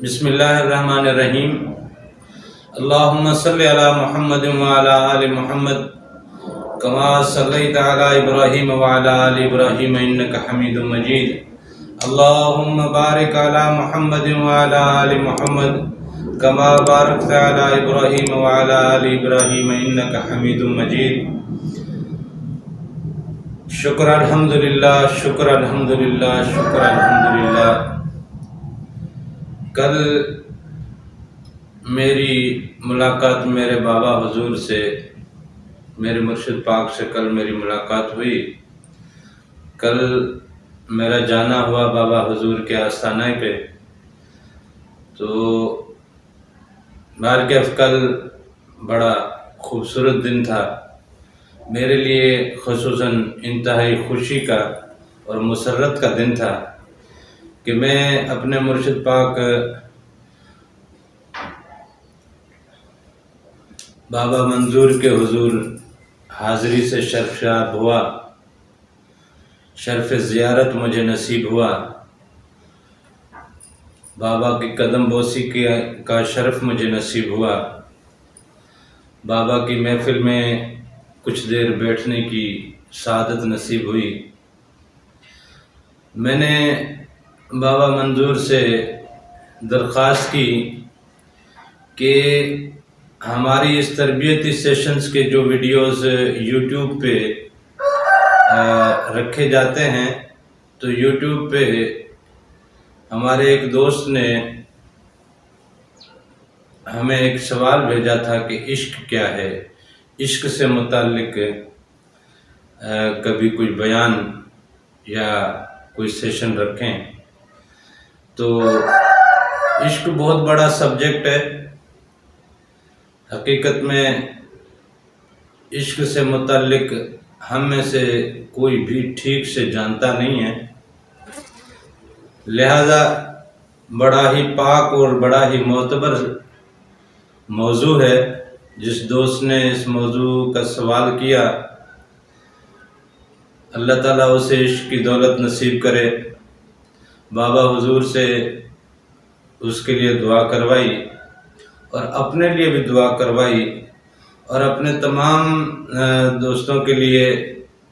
बिस्मिल्लाहिर्रहमानिर्रहीम। अल्लाहुम्मा सल्लि अला मुहम्मद व अला आलि मुहम्मद कमा सल्लैता अला इब्राहीम व अला आलि इब्राहीम इन्नका हमीदुम मजीद। अल्लाहुम्मा बारिक अला मुहम्मद व अला आलि मुहम्मद कमा बारकता अला इब्राहीम व अला आलि इब्राहीम इन्नका हमीदुम मजीद। शुक्र अल्हम्दुलिल्लाह, शुक्र अल्हम्दुलिल्लाह, शुक्र अल्हम्दुलिल्लाह। कल मेरी मुलाकात मेरे बाबा हुजूर से, मेरे मुर्शिद पाक से कल मेरी मुलाकात हुई। कल मेरा जाना हुआ बाबा हुजूर के आस्थाना पे। तो बारकफ कल बड़ा खूबसूरत दिन था मेरे लिए, ख़ुसूसन इंतहाई खुशी का और मुसर्रत का दिन था कि मैं अपने मुर्शिद पाक बाबा मंजूर के हुजूर हाज़री से शर्फ़याब हुआ, शर्फ़ ज़ियारत मुझे नसीब हुआ। बाबा की कदम बोसी का शर्फ़ मुझे नसीब हुआ। बाबा की महफ़िल में कुछ देर बैठने की सआदत नसीब हुई। मैंने बाबा मंजूर से दरख्वास्त की कि हमारी इस तरबियती सेशंस के जो वीडियोस यूट्यूब पे रखे जाते हैं, तो यूट्यूब पे हमारे एक दोस्त ने हमें एक सवाल भेजा था कि इश्क क्या है, इश्क से मुताल्लिक कभी कोई बयान या कोई सेशन रखें। तो इश्क बहुत बड़ा सब्जेक्ट है। हकीकत में इश्क से मुताल्लिक हम में से कोई भी ठीक से जानता नहीं है, लिहाजा बड़ा ही पाक और बड़ा ही मोतबर मौजू है। जिस दोस्त ने इस मौजू का सवाल किया, अल्लाह ताला उसे इश्क की दौलत नसीब करे। बाबा हुजूर से उसके लिए दुआ करवाई और अपने लिए भी दुआ करवाई, और अपने तमाम दोस्तों के लिए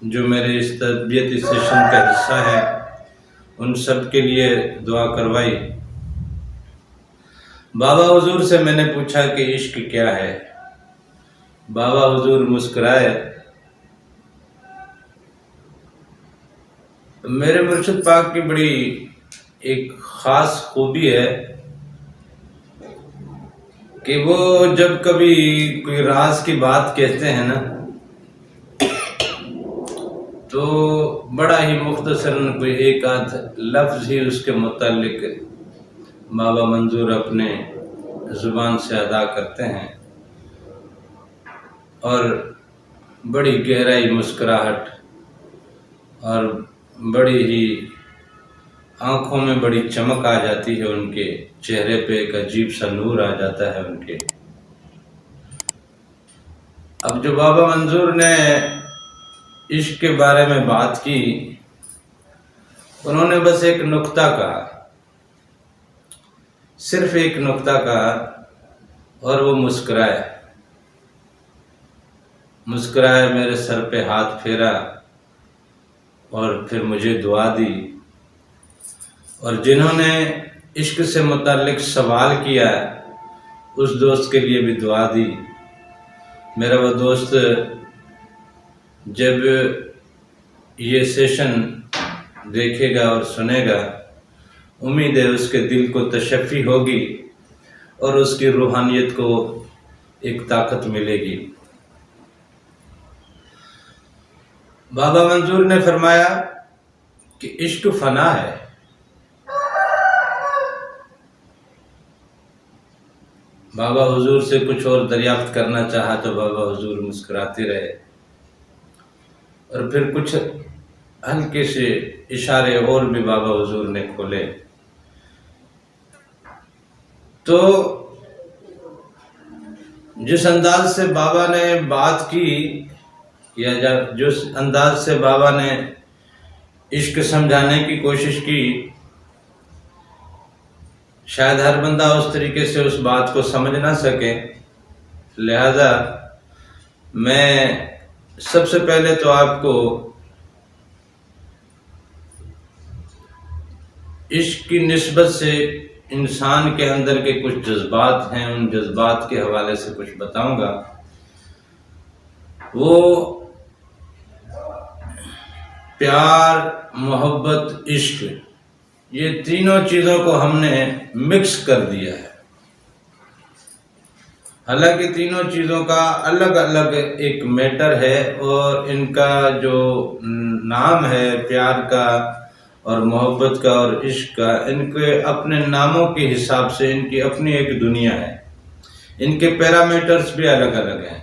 जो मेरे इस तरबियती सेशन का हिस्सा है, उन सब के लिए दुआ करवाई। बाबा हुजूर से मैंने पूछा कि इश्क क्या है। बाबा हुजूर मुस्कुराए। मेरे मुर्शिद पाक की बड़ी एक ख़ास खूबी है कि वो जब कभी कोई राज की बात कहते हैं ना, तो बड़ा ही मुख्तसरन कोई एक आध लफ्ज़ ही उसके मुतालिक बाबा मंजूर अपने ज़ुबान से अदा करते हैं, और बड़ी गहराई मुस्कुराहट और बड़ी ही आँखों में बड़ी चमक आ जाती है, उनके चेहरे पे एक अजीब सा नूर आ जाता है उनके। अब जो बाबा मंजूर ने इश्क के बारे में बात की, उन्होंने बस एक नुक्ता कहा, सिर्फ एक नुक्ता कहा, और वो मुस्कुराए। मुस्कुराए, मेरे सर पे हाथ फेरा और फिर मुझे दुआ दी। और जिन्होंने इश्क से मुताल्लिक सवाल किया, उस दोस्त के लिए भी दुआ दी। मेरा वो दोस्त जब ये सेशन देखेगा और सुनेगा, उम्मीद है उसके दिल को तशफ़ी होगी और उसकी रूहानियत को एक ताकत मिलेगी। बाबा मंजूर ने फरमाया कि इश्क फ़ना है। बाबा हुजूर से कुछ और दरियाफ्त करना चाहा तो बाबा हुजूर मुस्कुराते रहे, और फिर कुछ हल्के से इशारे और भी बाबा हुजूर ने खोले। तो जिस अंदाज से बाबा ने बात की, या जिस अंदाज से बाबा ने इश्क समझाने की कोशिश की, शायद हर बंदा उस तरीके से उस बात को समझ ना सके। लिहाजा मैं सबसे पहले तो आपको इश्क की निस्बत से इंसान के अंदर के कुछ जज्बात हैं, उन जज्बात के हवाले से कुछ बताऊंगा। वो प्यार, मोहब्बत, इश्क, ये तीनों चीज़ों को हमने मिक्स कर दिया है। हालांकि तीनों चीज़ों का अलग अलग एक मैटर है और इनका जो नाम है प्यार का और मोहब्बत का और इश्क का, इनके अपने नामों के हिसाब से इनकी अपनी एक दुनिया है, इनके पैरामीटर्स भी अलग अलग हैं।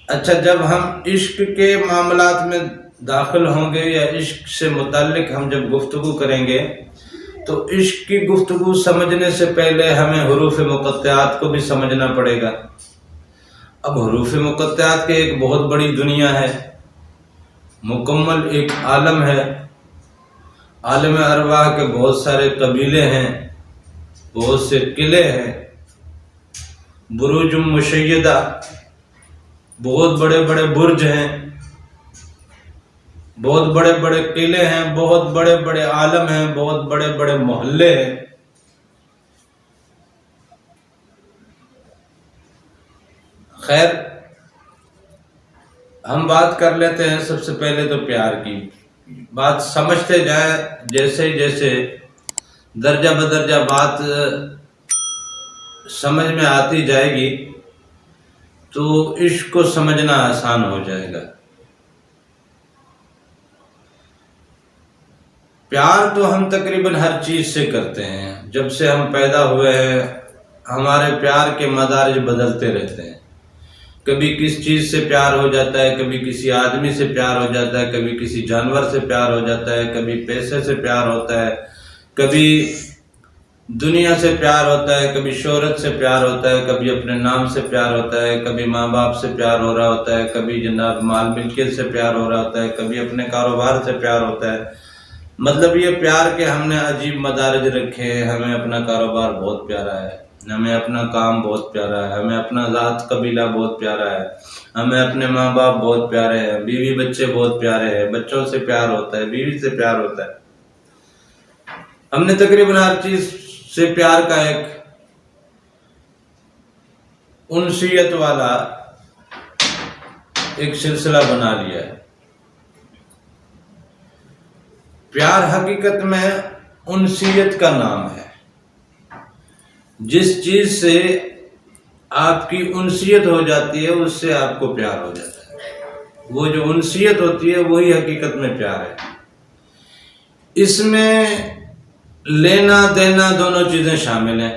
अच्छा, जब हम इश्क के मामलात में दाखिल होंगे या इश्क से मुताल्लिक हम जब गुफ्तगू करेंगे तो इश्क की गुफ्तगू समझने से पहले हमें हुरूफ मुक़त्तआत को भी समझना पड़ेगा। अब हुरूफ मुक़त्तआत की एक बहुत बड़ी दुनिया है, मुकम्मल एक आलम है। आलम अरवाह के बहुत सारे कबीले हैं, बहुत से किले हैं, बुरुज मुशय्यदा, बहुत बड़े बड़े बुर्ज हैं, बहुत बड़े बड़े किले हैं, बहुत बड़े बड़े आलम हैं, बहुत बड़े बड़े मोहल्ले हैं। खैर, हम बात कर लेते हैं सबसे पहले तो प्यार की। बात समझते जाए, जैसे जैसे दर्जा बदर्जा बात समझ में आती जाएगी तो इश्क को समझना आसान हो जाएगा। प्यार तो हम तकरीबन हर चीज से करते हैं। जब से हम पैदा हुए हैं हमारे प्यार के मदारिज बदलते रहते हैं। कभी किस चीज से प्यार हो जाता है, कभी किसी आदमी से प्यार हो जाता है, कभी किसी जानवर से प्यार हो जाता है, कभी पैसे से प्यार होता है, कभी दुनिया से प्यार होता है, कभी शोहरत से प्यार होता है, कभी अपने नाम से प्यार होता है, कभी माँ बाप से प्यार हो रहा होता है, कभी जनाब माल मिल्कियत से प्यार हो रहा होता है, कभी अपने कारोबार से प्यार होता है। मतलब ये प्यार के हमने अजीब मदारिज रखे हैं। हमें अपना कारोबार बहुत प्यारा है, हमें अपना काम बहुत प्यारा है, हमें अपना ज़ात कबीला बहुत प्यारा है, हमें अपने माँ बाप बहुत प्यारे हैं, बीवी बच्चे बहुत प्यारे हैं, बच्चों से प्यार होता है, बीवी से प्यार होता है। हमने तकरीबन हर चीज से प्यार का एक उनसियत वाला एक सिलसिला बना लिया है। प्यार हकीकत में उनसियत का नाम है। जिस चीज से आपकी उनसियत हो जाती है उससे आपको प्यार हो जाता है। वो जो उनसियत होती है वही हकीकत में प्यार है। इसमें लेना देना दोनों चीजें शामिल हैं।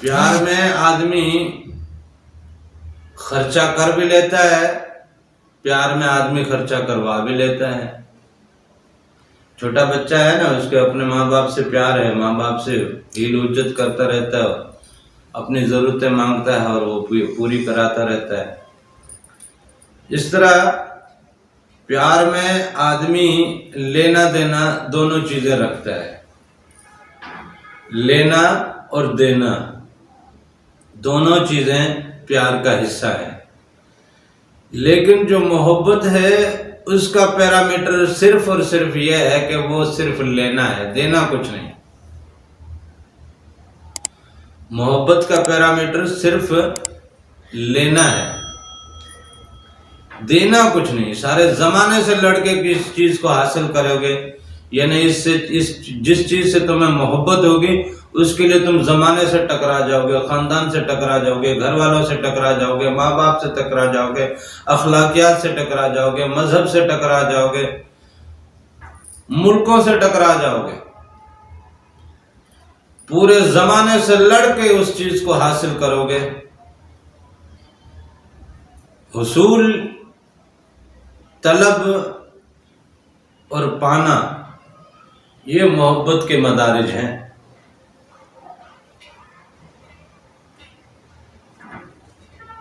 प्यार में आदमी खर्चा कर भी लेता है, प्यार में आदमी खर्चा करवा भी लेता है। छोटा बच्चा है ना, उसके अपने माँ बाप से प्यार है, माँ बाप से हील उज्जत करता रहता है, अपनी जरूरतें मांगता है और वो पूरी कराता रहता है। इस तरह प्यार में आदमी लेना देना दोनों चीजें रखता है। लेना और देना दोनों चीजें प्यार का हिस्सा है। लेकिन जो मोहब्बत है उसका पैरामीटर सिर्फ और सिर्फ यह है कि वो सिर्फ लेना है, देना कुछ नहीं। मोहब्बत का पैरामीटर सिर्फ लेना है, देना कुछ नहीं। सारे जमाने से लड़के किस चीज को हासिल करोगे, यानी जिस चीज से तुम्हें मोहब्बत होगी उसके लिए तुम जमाने से टकरा जाओगे, खानदान से टकरा जाओगे, घर वालों से टकरा जाओगे, माँ बाप से टकरा जाओगे, अखलाकियात से टकरा जाओगे, मजहब से टकरा जाओगे, मुल्कों से टकरा जाओगे। पूरे जमाने से लड़के उस चीज को हासिल करोगे। हुसूल, तलब और पाना, ये मोहब्बत के मदारिज हैं।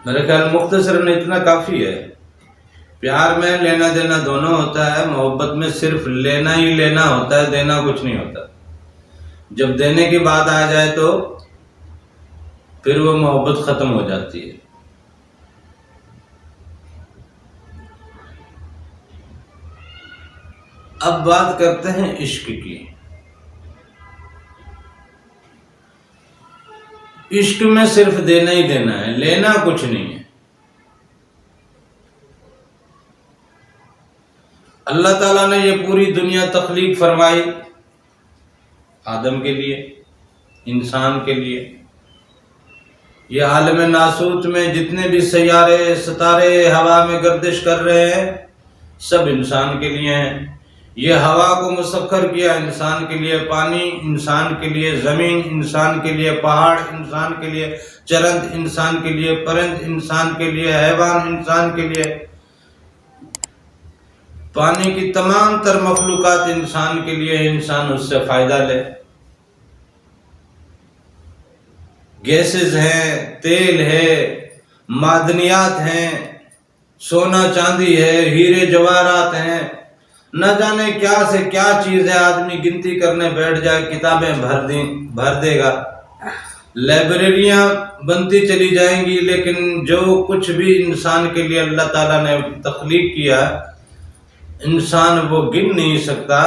मेरे ख्याल मुख्तसरन इतना काफी है। प्यार में लेना देना दोनों होता है, मोहब्बत में सिर्फ लेना ही लेना होता है, देना कुछ नहीं होता। जब देने की बात आ जाए तो फिर वो मोहब्बत खत्म हो जाती है। अब बात करते हैं इश्क की। इश्क में सिर्फ देना ही देना है, लेना कुछ नहीं है। अल्लाह ताला ने ये पूरी दुनिया तख्लीक फरमाई आदम के लिए, इंसान के लिए। ये आलम नासूत में जितने भी सैयारे सितारे हवा में गर्दिश कर रहे हैं सब इंसान के लिए हैं। ये हवा को मुसख्खर किया इंसान के लिए, पानी इंसान के लिए, जमीन इंसान के लिए, पहाड़ इंसान के लिए, चरंद इंसान के लिए, परिंद इंसान के लिए, हैवान इंसान के लिए, पानी की तमाम तर मखलूकात इंसान के लिए। इंसान उससे फायदा ले। गैसेस हैं, तेल है, मादनियात हैं, सोना चांदी है, हीरे जवाहरात हैं, न जाने क्या से क्या चीज है। आदमी गिनती करने बैठ जाए किताबें भर देगा, लाइब्रेरियां बनती चली जाएंगी, लेकिन जो कुछ भी इंसान के लिए अल्लाह ताला ने तख्लीक किया इंसान वो गिन नहीं सकता।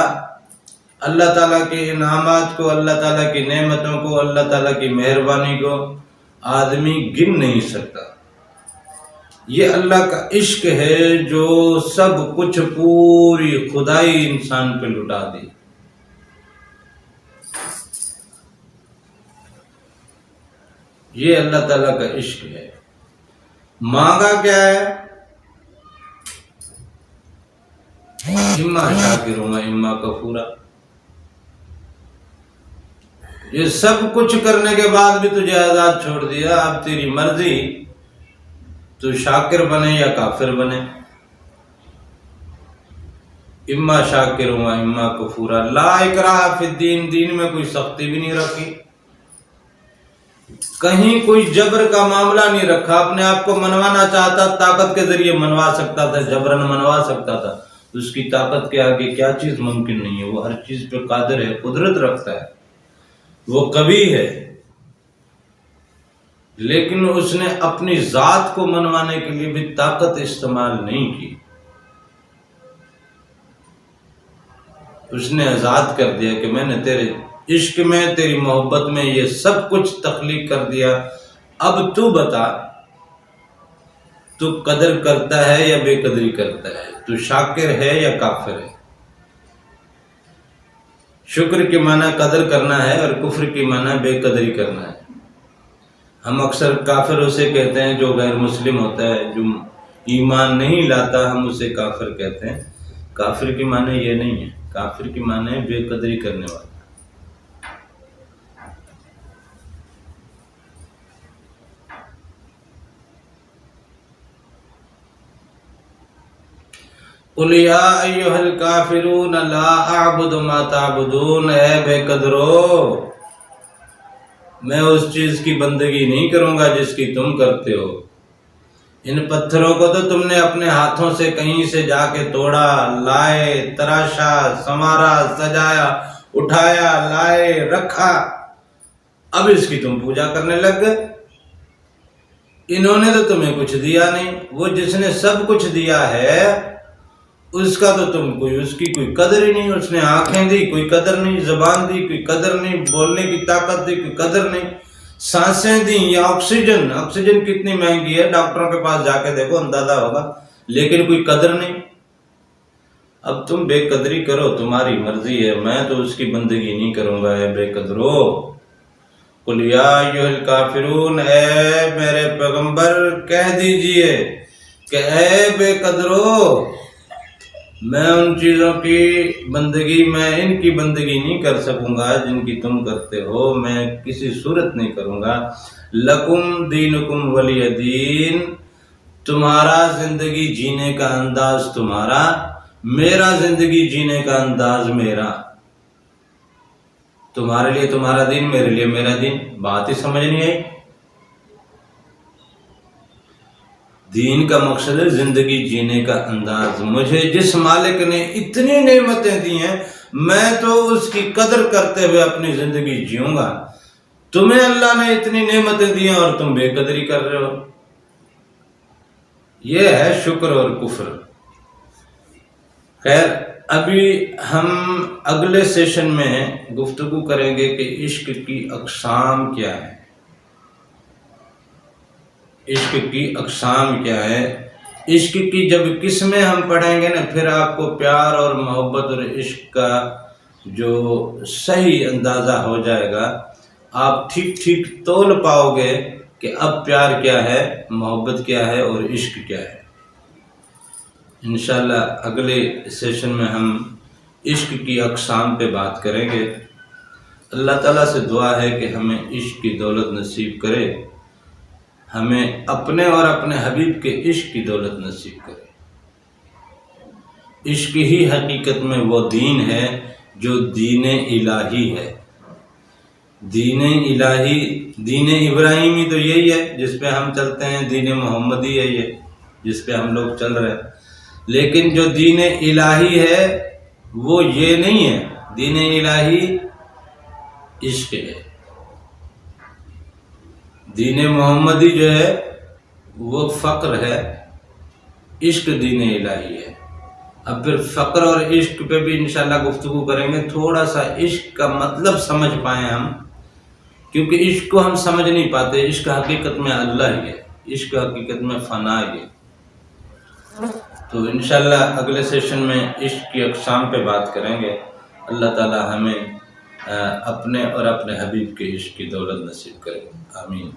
अल्लाह ताला के इनामात को, अल्लाह ताला की नेमतों को, अल्लाह ताला की मेहरबानी को आदमी गिन नहीं सकता। ये अल्लाह का इश्क है जो सब कुछ पूरी खुदाई इंसान पे लुटा दी। ये अल्लाह ताला का इश्क है। मांगा क्या है? इम्मा शाकिर व इम्मा कफूरा। ये सब कुछ करने के बाद भी तुझे आजाद छोड़ दिया, अब तेरी मर्जी, तू शाकिर बने या काफिर बने। इम्मा शाकिर व इम्मा कफूरा। ला इकराह फिद्दीन, दीन में कोई सख्ती भी नहीं रखी, कहीं कोई जबर का मामला नहीं रखा। अपने आप को मनवाना चाहता ताकत के जरिए मनवा सकता था, जबरन मनवा सकता था। उसकी ताकत के आगे क्या चीज मुमकिन नहीं है। वो हर चीज पे कादिर है, कुदरत रखता है, वो कवि है, लेकिन उसने अपनी जात को मनवाने के लिए भी ताकत इस्तेमाल नहीं की। उसने आजाद कर दिया कि मैंने तेरे इश्क में, तेरी मोहब्बत में ये सब कुछ तख्लीक कर दिया। अब तू बता, तू कदर करता है या बेकदरी करता है? तू शाकिर है या काफिर है? शुक्र की माना कदर करना है और कुफ्र की माना बेकदरी करना है। हम अक्सर काफिर उसे कहते हैं जो गैर मुस्लिम होता है, जो ईमान नहीं लाता, हम उसे काफिर कहते हैं। काफिर की माने ये नहीं है, काफिर की माने बेकदरी करने वाला। कुल या अय्युहल काफिरून ला अअबुदु मा ताबुदून। ऐ बेकदरो, मैं उस चीज की बंदगी नहीं करूंगा जिसकी तुम करते हो। इन पत्थरों को तो तुमने अपने हाथों से कहीं से जाके तोड़ा, लाए, तराशा, संवारा, सजाया, उठाया, लाए, रखा, अब इसकी तुम पूजा करने लग गए। इन्होंने तो तुम्हें कुछ दिया नहीं। वो जिसने सब कुछ दिया है उसका तो तुम उसकी कोई कदर ही नहीं। उसने आंखें दी, कोई कदर नहीं, जुबान दी, कोई कदर नहीं, बोलने की ताकत दी, कोई कदर नहीं, सांसें दी, या ऑक्सीजन, ऑक्सीजन कितनी महंगी है, डॉक्टरों के पास जाके देखो अंदाजा होगा, लेकिन कोई कदर नहीं। अब तुम बेकदरी करो, तुम्हारी मर्जी है, मैं तो उसकी बंदगी नहीं करूंगा। है बेकदरो, कुल या अय्युहल काफिरून, ऐ मेरे पैगंबर कह दीजिए कि ऐ बेकदरो, मैं उन चीजों की बंदगी, मैं इनकी बंदगी नहीं कर सकूंगा जिनकी तुम करते हो। मैं किसी सूरत नहीं करूंगा। लकुम दीनुकुम वलिय दीन, तुम्हारा जिंदगी जीने का अंदाज तुम्हारा, मेरा जिंदगी जीने का अंदाज मेरा। तुम्हारे लिए तुम्हारा दिन, मेरे लिए मेरा दिन। बात ही समझ नहीं आई। दीन का मकसद है ज़िंदगी जीने का अंदाज। मुझे जिस मालिक ने इतनी नेमतें दी हैं, मैं तो उसकी कदर करते हुए अपनी ज़िंदगी जीऊँगा। तुम्हें अल्लाह ने इतनी नेमतें दी हैं और तुम बेकदरी कर रहे हो। यह है शुक्र और कुफ्र। खैर, अभी हम अगले सेशन में गुफ्तगू करेंगे कि इश्क की अक़साम क्या है। इश्क की अक़साम क्या है। इश्क की जब किस्में हम पढ़ेंगे ना, फिर आपको प्यार और मोहब्बत और इश्क का जो सही अंदाज़ा हो जाएगा। आप ठीक ठीक तोल पाओगे कि अब प्यार क्या है, मोहब्बत क्या है और इश्क क्या है। इंशाअल्लाह अगले सेशन में हम इश्क की अक़साम पे बात करेंगे। अल्लाह ताला से दुआ है कि हमें इश्क की दौलत नसीब करे, हमें अपने और अपने हबीब के इश्क की दौलत नसीब करे। इश्क ही हकीकत में वो दीन है जो दीन इलाही है। दीन इलाही, दीन इब्राहिमी तो यही है जिस पे हम चलते हैं, दीन मोहम्मदी है ये जिस पे हम लोग चल रहे हैं। लेकिन जो दीन इलाही है वो ये नहीं है। दीन इलाही इश्क है। दीन मोहम्मदी जो है वो फ़क्र है, इश्क दीन इलाही है। अब फिर फ़क्र और इश्क पे भी इंशाल्लाह गुफ्तगू करेंगे। थोड़ा सा इश्क का मतलब समझ पाएँ हम, क्योंकि इश्क को हम समझ नहीं पाते। इश्क हकीकत में अल्लाह ही है, इश्क हकीकत में फ़ना है। तो इंशाल्लाह अगले सेशन में इश्क की अक़साम पे बात करेंगे। अल्लाह ताला हमें अपने और अपने हबीब के इश्क की दौलत नसीब करे। आमीन।